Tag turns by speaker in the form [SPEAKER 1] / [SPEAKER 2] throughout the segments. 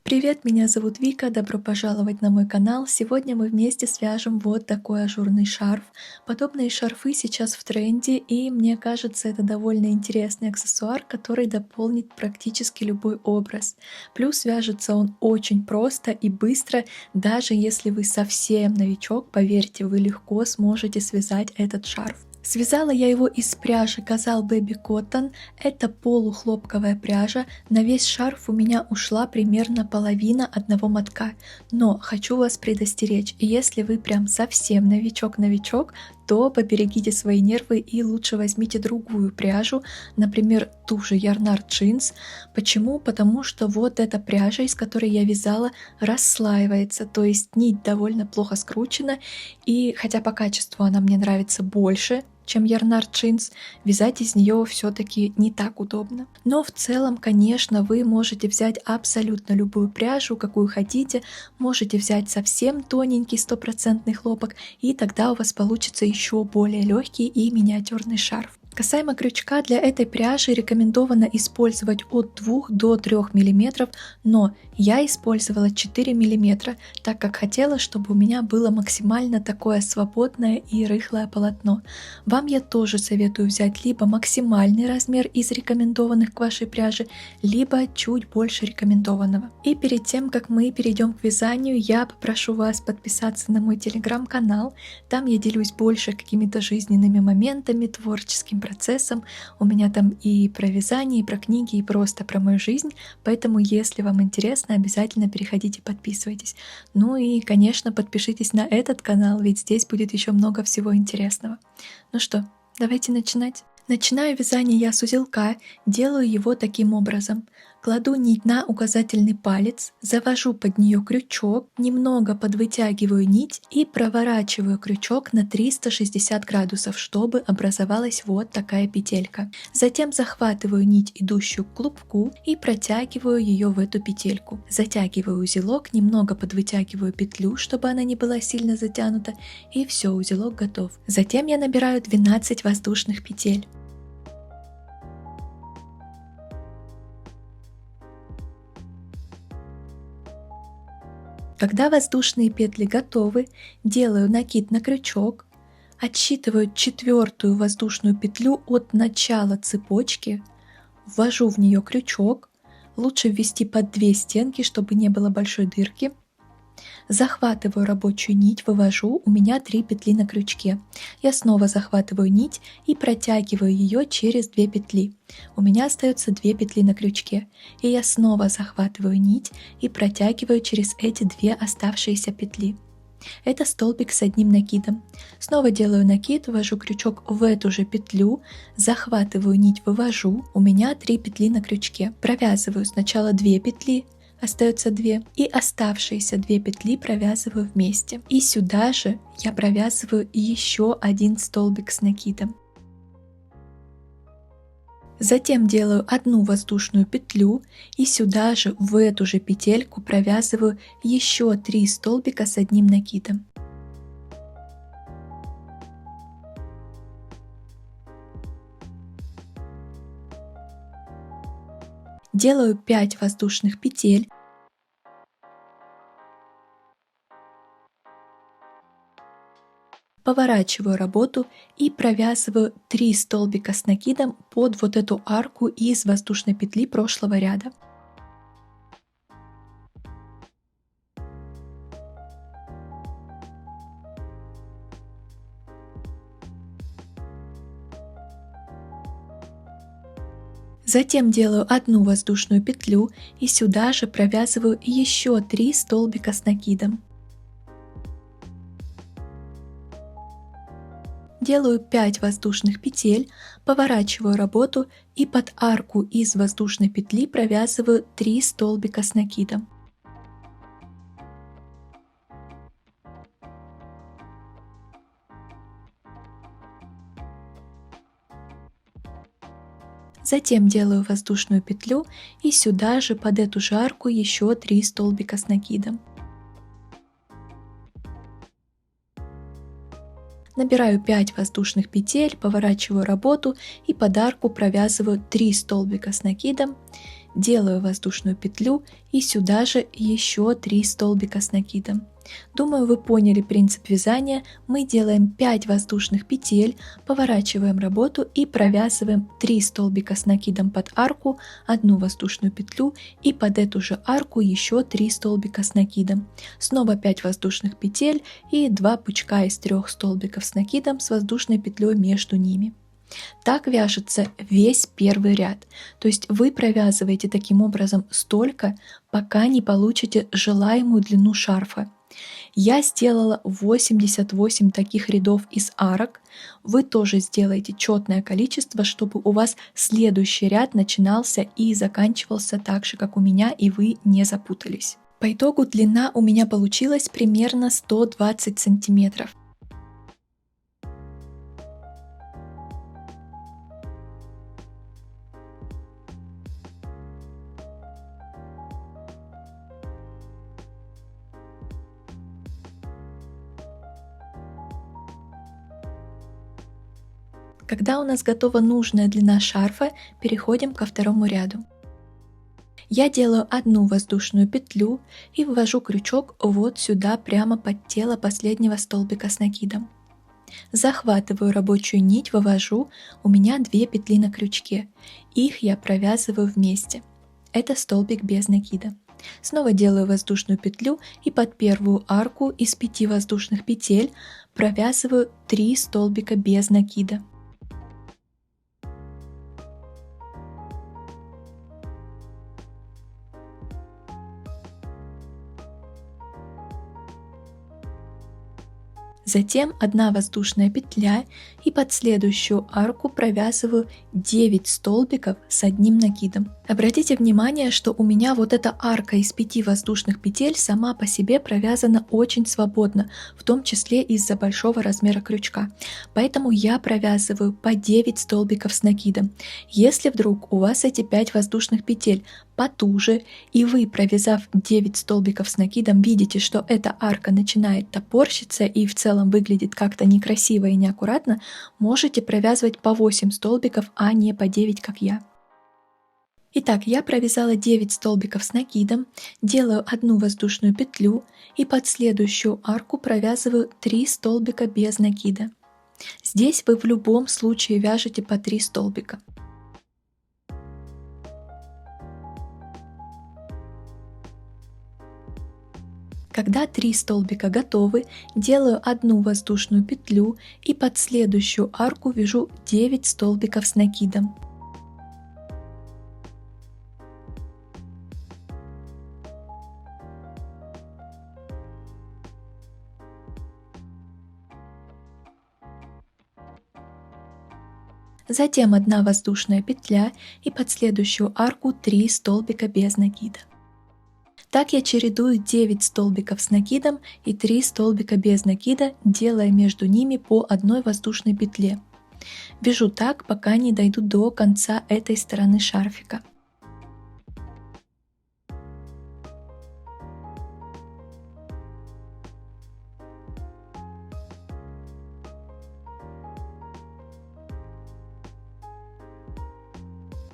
[SPEAKER 1] Привет, меня зовут Вика, добро пожаловать на мой канал. Сегодня мы вместе свяжем вот такой ажурный шарф. Подобные шарфы сейчас в тренде, и мне кажется, это довольно интересный аксессуар, который дополнит практически любой образ. Плюс вяжется он очень просто и быстро, даже если вы совсем новичок, поверьте, вы легко сможете связать этот шарф. Связала я его из пряжи Gazal Baby Cotton, это полухлопковая пряжа, на весь шарф у меня ушла примерно половина одного мотка. Но хочу вас предостеречь, если вы прям совсем новичок, то поберегите свои нервы и лучше возьмите другую пряжу, например, ту же Yarnart Jeans. Почему? Потому что вот эта пряжа, из которой я вязала, расслаивается, то есть нить довольно плохо скручена, и хотя по качеству она мне нравится больше, чем Yarnart Jeans, вязать из нее все-таки не так удобно. Но в целом, конечно, вы можете взять абсолютно любую пряжу, какую хотите, можете взять совсем тоненький стопроцентный хлопок, и тогда у вас получится еще более легкий и миниатюрный шарф. Касаемо крючка, для этой пряжи рекомендовано использовать от 2 до 3 мм, но я использовала 4 мм, так как хотела, чтобы у меня было максимально такое свободное и рыхлое полотно. Вам я тоже советую взять либо максимальный размер из рекомендованных к вашей пряже, либо чуть больше рекомендованного. И перед тем, как мы перейдем к вязанию, я попрошу вас подписаться на мой телеграм-канал. Там я делюсь больше какими-то жизненными моментами, творческим процессом. У меня там и про вязание, и про книги, и просто про мою жизнь. Поэтому, если вам интересно, обязательно переходите, подписывайтесь. Ну и, конечно, подпишитесь на этот канал, ведь здесь будет еще много всего интересного. Ну что, давайте начинать. Начинаю вязание я с узелка, делаю его таким образом. Кладу нить на указательный палец, завожу под нее крючок, немного подвытягиваю нить и проворачиваю крючок на 360 градусов, чтобы образовалась вот такая петелька. Затем захватываю нить, идущую к клубку, и протягиваю ее в эту петельку. Затягиваю узелок, немного подвытягиваю петлю, чтобы она не была сильно затянута, и все, узелок готов. Затем я набираю 12 воздушных петель. Когда воздушные петли готовы, делаю накид на крючок, отсчитываю 4-ю воздушную петлю от начала цепочки, ввожу в нее крючок, лучше ввести под 2 стенки, чтобы не было большой дырки. Захватываю рабочую нить, вывожу, у меня 3 петли на крючке. Я снова захватываю нить и протягиваю ее через 2 петли. У меня остается 2 петли на крючке. И я снова захватываю нить и протягиваю через эти 2 оставшиеся петли. Это столбик с одним накидом. Снова делаю накид, ввожу крючок в эту же петлю, захватываю нить, вывожу, у меня 3 петли на крючке. Провязываю сначала 2 петли, остается 2, и оставшиеся 2 петли провязываю вместе. И сюда же я провязываю еще один столбик с накидом. Затем делаю одну воздушную петлю и сюда же в эту же петельку провязываю еще 3 столбика с одним накидом. Делаю 5 воздушных петель. Поворачиваю работу и провязываю 3 столбика с накидом под вот эту арку из воздушной петли прошлого ряда. Затем делаю одну воздушную петлю и сюда же провязываю еще 3 столбика с накидом. Делаю 5 воздушных петель, поворачиваю работу и под арку из воздушной петли провязываю 3 столбика с накидом. Затем делаю воздушную петлю и сюда же под эту же арку еще 3 столбика с накидом. Набираю 5 воздушных петель, поворачиваю работу и под арку провязываю 3 столбика с накидом делаю воздушную петлю и сюда же еще 3 столбика с накидом. Думаю, вы поняли принцип вязания. Мы делаем 5 воздушных петель, поворачиваем работу и провязываем 3 столбика с накидом под арку, 1 воздушную петлю и под эту же арку еще 3 столбика с накидом. Снова 5 воздушных петель и 2 пучка из 3 столбиков с накидом с воздушной петлей между ними. Так вяжется весь первый ряд, то есть вы провязываете таким образом столько, пока не получите желаемую длину шарфа. Я сделала 88 таких рядов из арок. Вы тоже сделаете четное количество, чтобы у вас следующий ряд начинался и заканчивался так же, как у меня, и вы не запутались. По итогу длина у меня получилась примерно 120 сантиметров. Когда у нас готова нужная длина шарфа, переходим ко второму ряду. Я делаю 1 воздушную петлю и ввожу крючок вот сюда, прямо под тело последнего столбика с накидом. Захватываю рабочую нить, вывожу, у меня 2 петли на крючке. Их я провязываю вместе. Это столбик без накида. Снова делаю воздушную петлю и под первую арку из 5 воздушных петель провязываю 3 столбика без накида. Затем 1 воздушная петля и под следующую арку провязываю 9 столбиков с 1 накидом. Обратите внимание, что у меня вот эта арка из 5 воздушных петель сама по себе провязана очень свободно, в том числе из-за большого размера крючка. Поэтому я провязываю по 9 столбиков с накидом. Если вдруг у вас эти 5 воздушных петель потуже, и вы, провязав 9 столбиков с накидом, видите, что эта арка начинает топорщиться и в целом выглядит как-то некрасиво и неаккуратно, можете провязывать по 8 столбиков, а не по 9, как я. Итак, я провязала 9 столбиков с накидом, делаю 1 воздушную петлю и под следующую арку провязываю 3 столбика без накида. Здесь вы в любом случае вяжете по 3 столбика. Когда 3 столбика готовы, делаю 1 воздушную петлю и под следующую арку вяжу 9 столбиков с накидом. Затем 1 воздушная петля и под следующую арку 3 столбика без накида. Так я чередую 9 столбиков с накидом и 3 столбика без накида, делая между ними по 1 воздушной петле. Вяжу так, пока не дойду до конца этой стороны шарфика.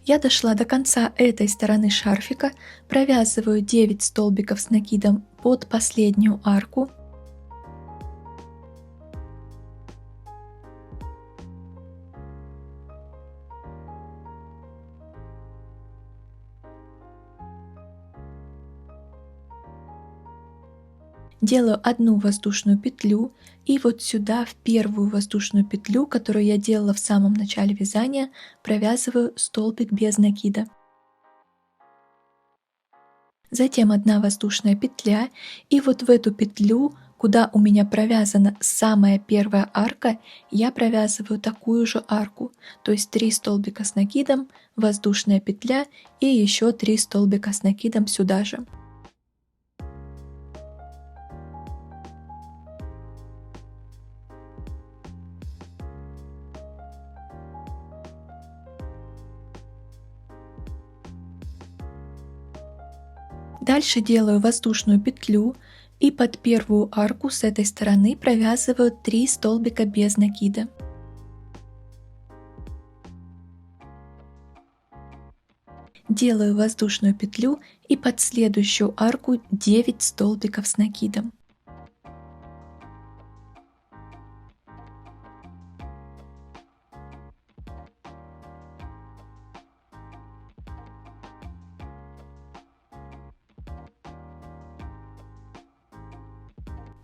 [SPEAKER 1] Я дошла до конца этой стороны шарфика, провязываю 9 столбиков с накидом под последнюю арку. Делаю 1 воздушную петлю и вот сюда в первую воздушную петлю, которую я делала в самом начале вязания, провязываю столбик без накида. Затем 1 воздушная петля и вот в эту петлю, куда у меня провязана самая первая арка, я провязываю такую же арку, то есть 3 столбика с накидом, воздушная петля и еще 3 столбика с накидом сюда же. Дальше делаю воздушную петлю и под первую арку с этой стороны провязываю 3 столбика без накида. Делаю воздушную петлю и под следующую арку 9 столбиков с накидом.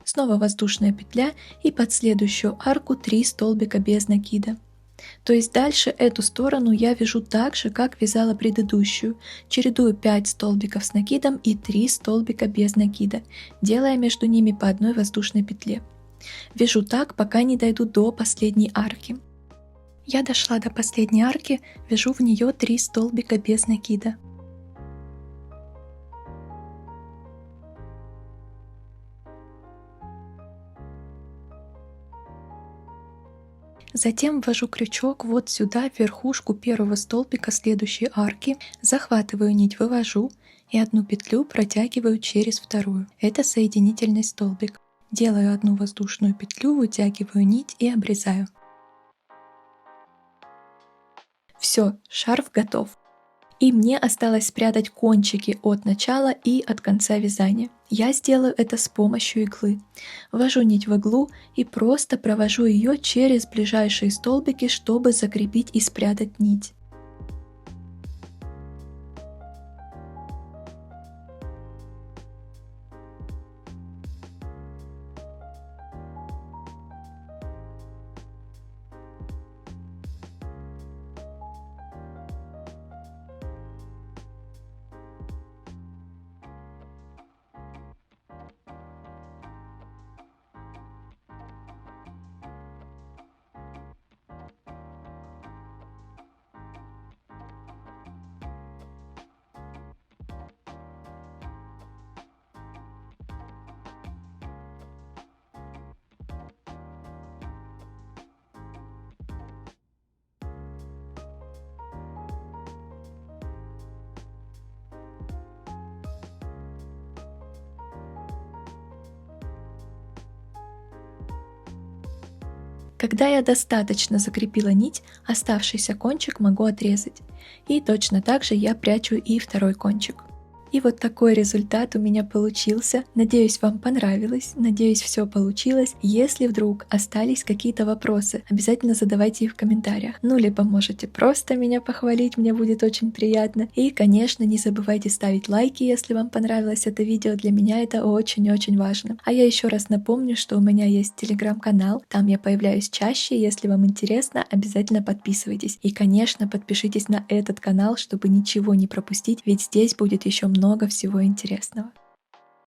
[SPEAKER 1] Снова воздушная петля и под следующую арку 3 столбика без накида. То есть дальше эту сторону я вяжу так же, как вязала предыдущую. Чередую 5 столбиков с накидом и 3 столбика без накида, делая между ними по одной воздушной петле. Вяжу так, пока не дойду до последней арки. Я дошла до последней арки, вяжу в нее 3 столбика без накида. Затем ввожу крючок вот сюда, в верхушку первого столбика следующей арки, захватываю нить, вывожу и одну петлю протягиваю через вторую. Это соединительный столбик. Делаю одну воздушную петлю, вытягиваю нить и обрезаю. Все, шарф готов. И мне осталось спрятать кончики от начала и от конца вязания. Я сделаю это с помощью иглы. Ввожу нить в иглу и просто провожу ее через ближайшие столбики, чтобы закрепить и спрятать нить. Когда я достаточно закрепила нить, оставшийся кончик могу отрезать. И точно так же я прячу и второй кончик. И вот такой результат у меня получился. Надеюсь, вам понравилось. Надеюсь, все получилось. Если вдруг остались какие-то вопросы, обязательно задавайте их в комментариях. Ну, либо можете просто меня похвалить, мне будет очень приятно. И, конечно, не забывайте ставить лайки, если вам понравилось это видео. Для меня это очень-очень важно. А я еще раз напомню, что у меня есть телеграм-канал. Там я появляюсь чаще. Если вам интересно, обязательно подписывайтесь. И, конечно, подпишитесь на этот канал, чтобы ничего не пропустить, ведь здесь будет еще много всего интересного.